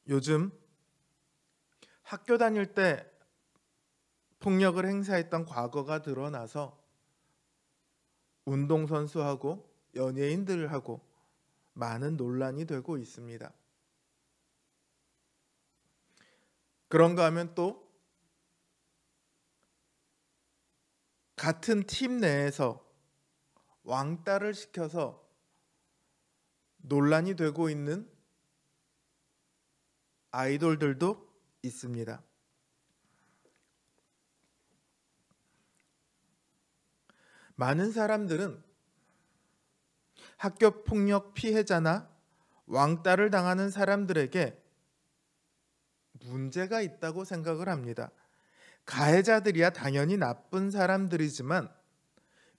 요즘 학교 다닐 때 폭력을 행사했던 과거가 드러나서 운동선수하고 연예인들하고 많은 논란이 되고 있습니다. 그런가 하면 또 같은 팀 내에서 왕따를 시켜서 논란이 되고 있는 아이돌들도 있습니다. 많은 사람들은 학교 폭력 피해자나 왕따를 당하는 사람들에게 문제가 있다고 생각을 합니다. 가해자들이야 당연히 나쁜 사람들이지만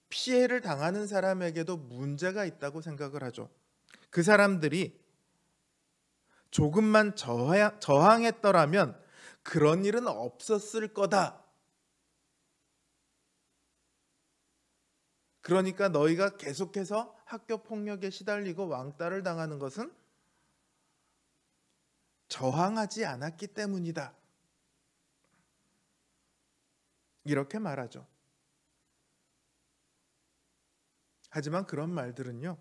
피해를 당하는 사람에게도 문제가 있다고 생각을 하죠. 그 사람들이 조금만 저항했더라면 그런 일은 없었을 거다. 그러니까 너희가 계속해서 학교 폭력에 시달리고 왕따를 당하는 것은 저항하지 않았기 때문이다. 이렇게 말하죠. 하지만 그런 말들은요,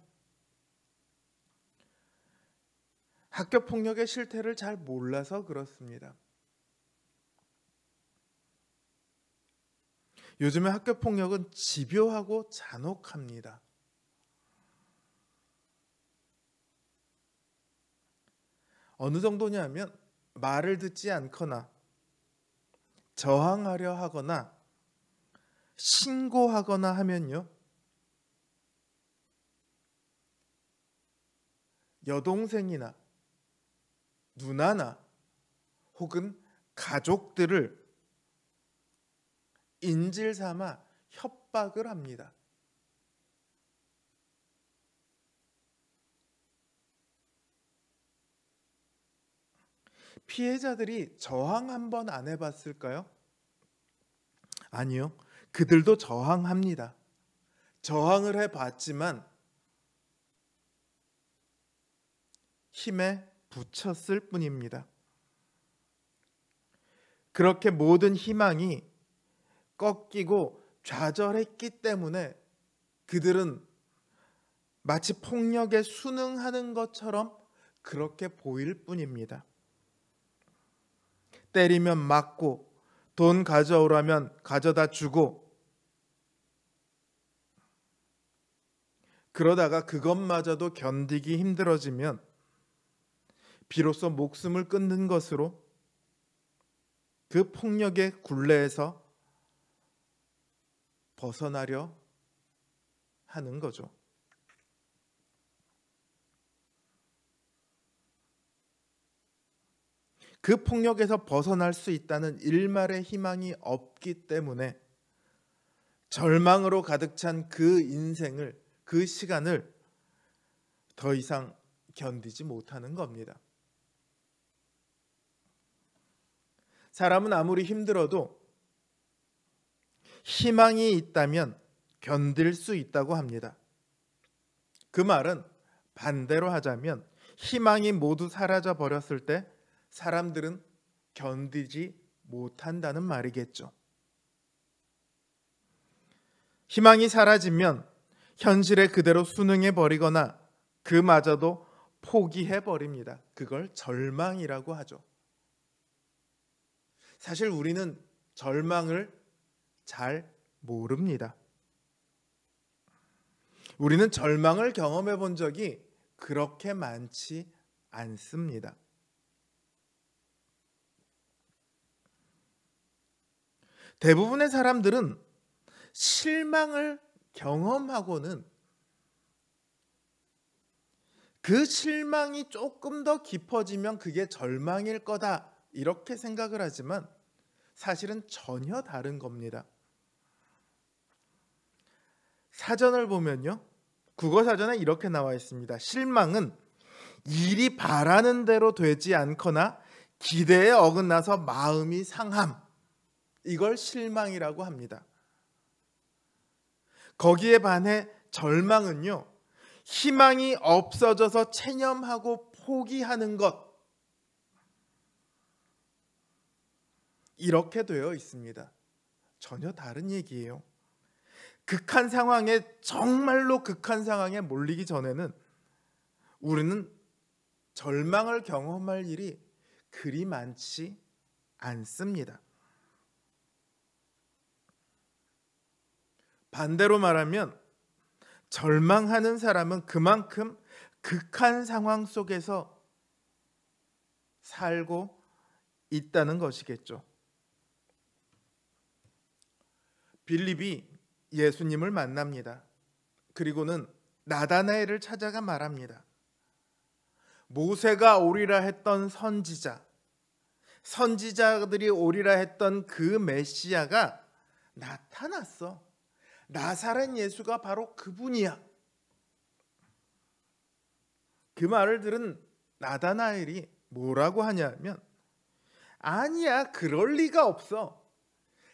학교 폭력의 실태를 잘 몰라서 그렇습니다. 요즘에 학교 폭력은 집요하고 잔혹합니다. 어느 정도냐면 말을 듣지 않거나 저항하려 하거나 신고하거나 하면요, 여동생이나 누나나 혹은 가족들을 인질 삼아 협박을 합니다. 피해자들이 저항 한번 안 해봤을까요? 아니요. 그들도 저항합니다. 저항을 해봤지만 힘에 부쳤을 뿐입니다. 그렇게 모든 희망이 꺾이고 좌절했기 때문에 그들은 마치 폭력에 순응하는 것처럼 그렇게 보일 뿐입니다. 때리면 맞고 돈 가져오라면 가져다 주고 그러다가 그것마저도 견디기 힘들어지면 비로소 목숨을 끊는 것으로 그 폭력의 굴레에서 벗어나려 하는 거죠. 그 폭력에서 벗어날 수 있다는 일말의 희망이 없기 때문에 절망으로 가득 찬 그 인생을, 그 시간을 더 이상 견디지 못하는 겁니다. 사람은 아무리 힘들어도 희망이 있다면 견딜 수 있다고 합니다. 그 말은 반대로 하자면 희망이 모두 사라져 버렸을 때 사람들은 견디지 못한다는 말이겠죠. 희망이 사라지면 현실에 그대로 순응해 버리거나 그마저도 포기해 버립니다. 그걸 절망이라고 하죠. 사실 우리는 절망을 잘 모릅니다. 우리는 절망을 경험해 본 적이 그렇게 많지 않습니다. 대부분의 사람들은 실망을 경험하고는 그 실망이 조금 더 깊어지면 그게 절망일 거다 이렇게 생각을 하지만 사실은 전혀 다른 겁니다. 사전을 보면요, 국어사전에 이렇게 나와 있습니다. 실망은 일이 바라는 대로 되지 않거나 기대에 어긋나서 마음이 상함, 이걸 실망이라고 합니다. 거기에 반해 절망은요, 희망이 없어져서 체념하고 포기하는 것, 이렇게 되어 있습니다. 전혀 다른 얘기예요. 극한 상황에, 정말로 극한 상황에 몰리기 전에는 우리는 절망을 경험할 일이 그리 많지 않습니다. 반대로 말하면 절망하는 사람은 그만큼 극한 상황 속에서 살고 있다는 것이겠죠. 빌립이 예수님을 만납니다. 그리고는 나다나엘을 찾아가 말합니다. 모세가 오리라 했던 선지자들이 오리라 했던 그 메시아가 나타났어. 나사렛 예수가 바로 그분이야. 그 말을 들은 나다나엘이 뭐라고 하냐면, 아니야, 그럴 리가 없어.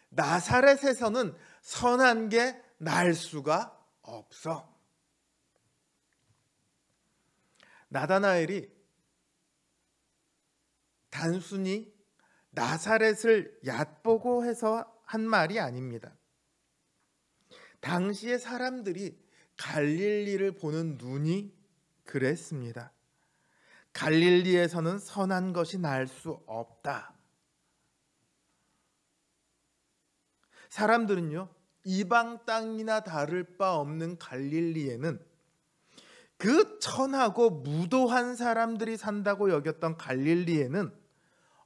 나사렛에서는 선한 게 날 수가 없어. 나다나엘이 단순히 나사렛을 얕보고 해서 한 말이 아닙니다. 당시의 사람들이 갈릴리를 보는 눈이 그랬습니다. 갈릴리에서는 선한 것이 날 수 없다. 사람들은요, 이방 땅이나 다를 바 없는 갈릴리에는 그 천하고 무도한 사람들이 산다고 여겼던 갈릴리에는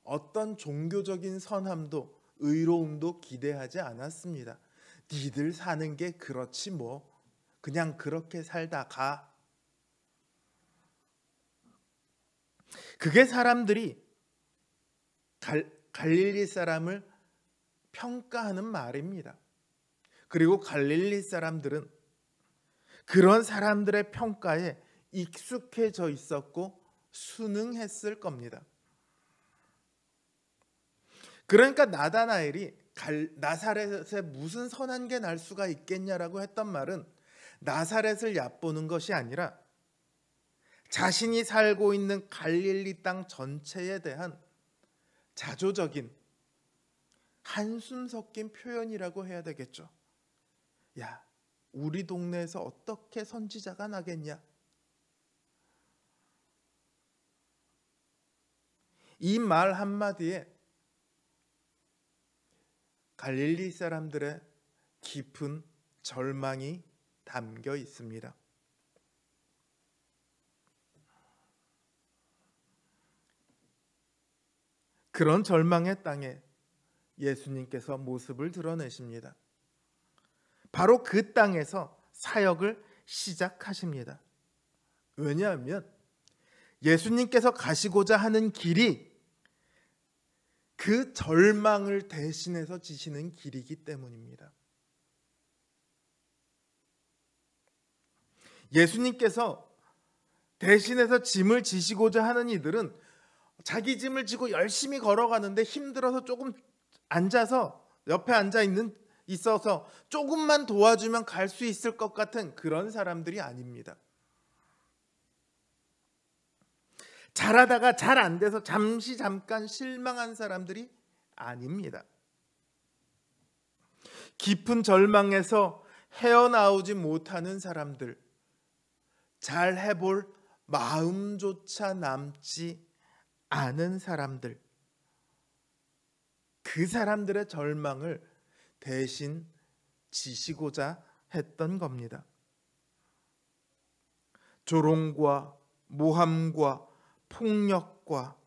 어떤 종교적인 선함도 의로움도 기대하지 않았습니다. 니들 사는 게 그렇지 뭐, 그냥 그렇게 살다 가. 그게 사람들이 갈릴리 사람을 평가하는 말입니다. 그리고 갈릴리 사람들은 그런 사람들의 평가에 익숙해져 있었고 순응했을 겁니다. 그러니까 나다나엘이 나사렛에 무슨 선한 게 날 수가 있겠냐라고 했던 말은 나사렛을 얕보는 것이 아니라 자신이 살고 있는 갈릴리 땅 전체에 대한 자조적인 한숨 섞인 표현이라고 해야 되겠죠. 야, 우리 동네에서 어떻게 선지자가 나겠냐? 이 말 한마디에 갈릴리 사람들의 깊은 절망이 담겨 있습니다. 그런 절망의 땅에 예수님께서 모습을 드러내십니다. 바로 그 땅에서 사역을 시작하십니다. 왜냐하면 예수님께서 가시고자 하는 길이 그 절망을 대신해서 지시는 길이기 때문입니다. 예수님께서 대신해서 짐을 지시고자 하는 이들은 자기 짐을 지고 열심히 걸어가는데 힘들어서 조금 앉아서 옆에 있어서 조금만 도와주면 갈 수 있을 것 같은 그런 사람들이 아닙니다. 잘하다가 잘 안 돼서 잠깐 실망한 사람들이 아닙니다. 깊은 절망에서 헤어나오지 못하는 사람들, 잘 해볼 마음조차 남지 않은 사람들, 그 사람들의 절망을 대신 지시고자 했던 겁니다. 조롱과 모함과 폭력과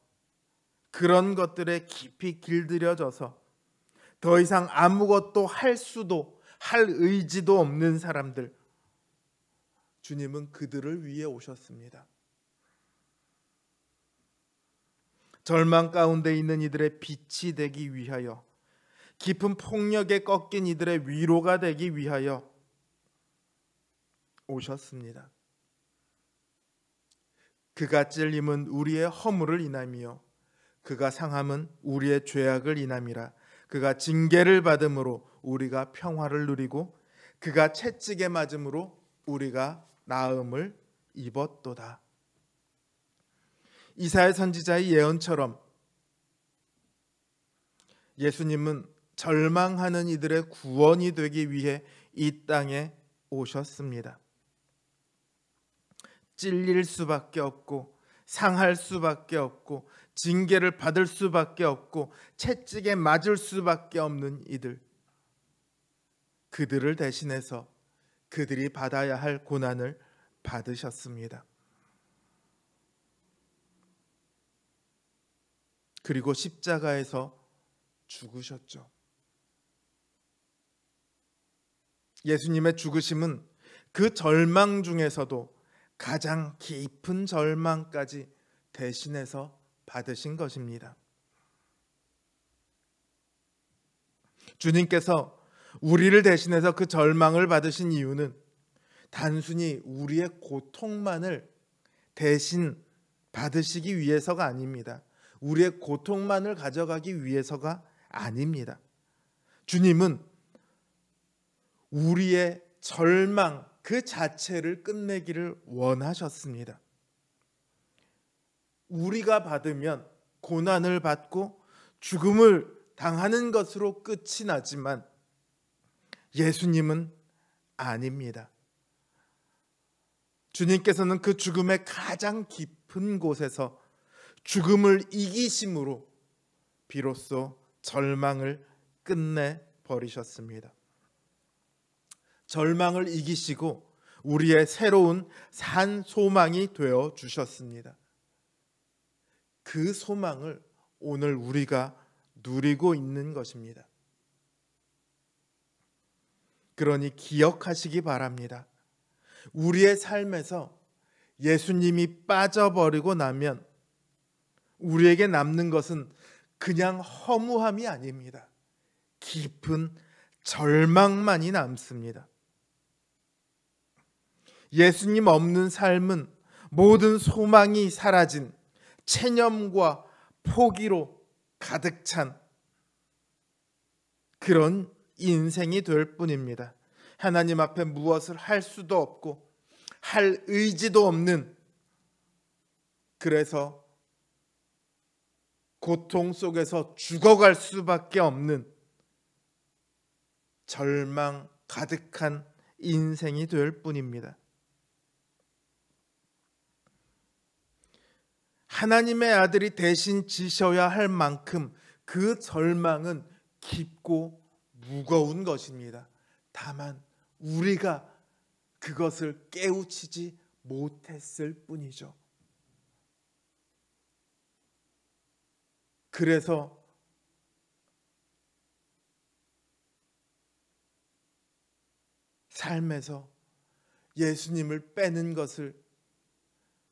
그런 것들에 깊이 길들여져서 더 이상 아무것도 할 수도 할 의지도 없는 사람들, 주님은 그들을 위해 오셨습니다. 절망 가운데 있는 이들의 빛이 되기 위하여, 깊은 폭력에 꺾인 이들의 위로가 되기 위하여 오셨습니다. 그가 찔림은 우리의 허물을 인함이요 그가 상함은 우리의 죄악을 인함이라. 그가 징계를 받음으로 우리가 평화를 누리고 그가 채찍에 맞음으로 우리가 나음을 입었도다. 이사야 선지자의 예언처럼 예수님은 절망하는 이들의 구원이 되기 위해 이 땅에 오셨습니다. 찔릴 수밖에 없고 상할 수밖에 없고 징계를 받을 수밖에 없고 채찍에 맞을 수밖에 없는 이들, 그들을 대신해서 그들이 받아야 할 고난을 받으셨습니다. 그리고 십자가에서 죽으셨죠. 예수님의 죽으심은 그 절망 중에서도 가장 깊은 절망까지 대신해서 받으신 것입니다. 주님께서 우리를 대신해서 그 절망을 받으신 이유는 단순히 우리의 고통만을 대신 받으시기 위해서가 아닙니다. 우리의 고통만을 가져가기 위해서가 아닙니다. 주님은 우리의 절망 그 자체를 끝내기를 원하셨습니다. 우리가 받으면 고난을 받고 죽음을 당하는 것으로 끝이 나지만 예수님은 아닙니다. 주님께서는 그 죽음의 가장 깊은 곳에서 죽음을 이기심으로 비로소 절망을 끝내버리셨습니다. 절망을 이기시고 우리의 새로운 산 소망이 되어 주셨습니다. 그 소망을 오늘 우리가 누리고 있는 것입니다. 그러니 기억하시기 바랍니다. 우리의 삶에서 예수님이 빠져버리고 나면 우리에게 남는 것은 그냥 허무함이 아닙니다. 깊은 절망만이 남습니다. 예수님 없는 삶은 모든 소망이 사라진 체념과 포기로 가득 찬 그런 인생이 될 뿐입니다. 하나님 앞에 무엇을 할 수도 없고 할 의지도 없는, 그래서 고통 속에서 죽어갈 수밖에 없는 절망 가득한 인생이 될 뿐입니다. 하나님의 아들이 대신 지셔야 할 만큼 그 절망은 깊고 무거운 것입니다. 다만 우리가 그것을 깨우치지 못했을 뿐이죠. 그래서 삶에서 예수님을 빼는 것을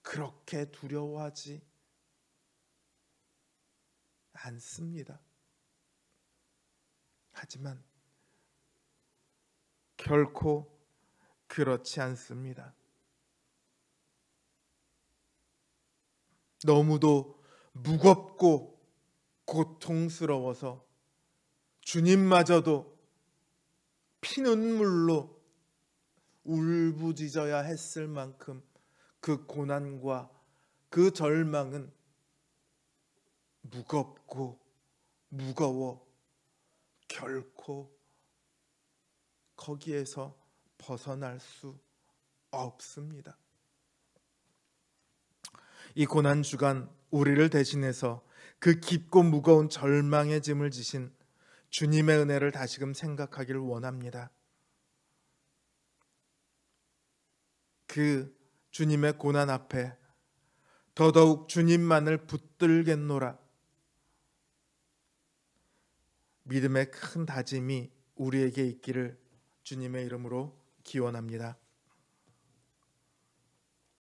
그렇게 두려워하지 않습니다. 하지만 결코 그렇지 않습니다. 너무도 무겁고 고통스러워서 주님마저도 피눈물로 울부짖어야 했을 만큼 그 고난과 그 절망은 무겁고 무거워 결코 거기에서 벗어날 수 없습니다. 이 고난 주간 우리를 대신해서 그 깊고 무거운 절망의 짐을 지신 주님의 은혜를 다시금 생각하기를 원합니다. 그 주님의 고난 앞에 더더욱 주님만을 붙들겠노라. 믿음의 큰 다짐이 우리에게 있기를 주님의 이름으로 기원합니다.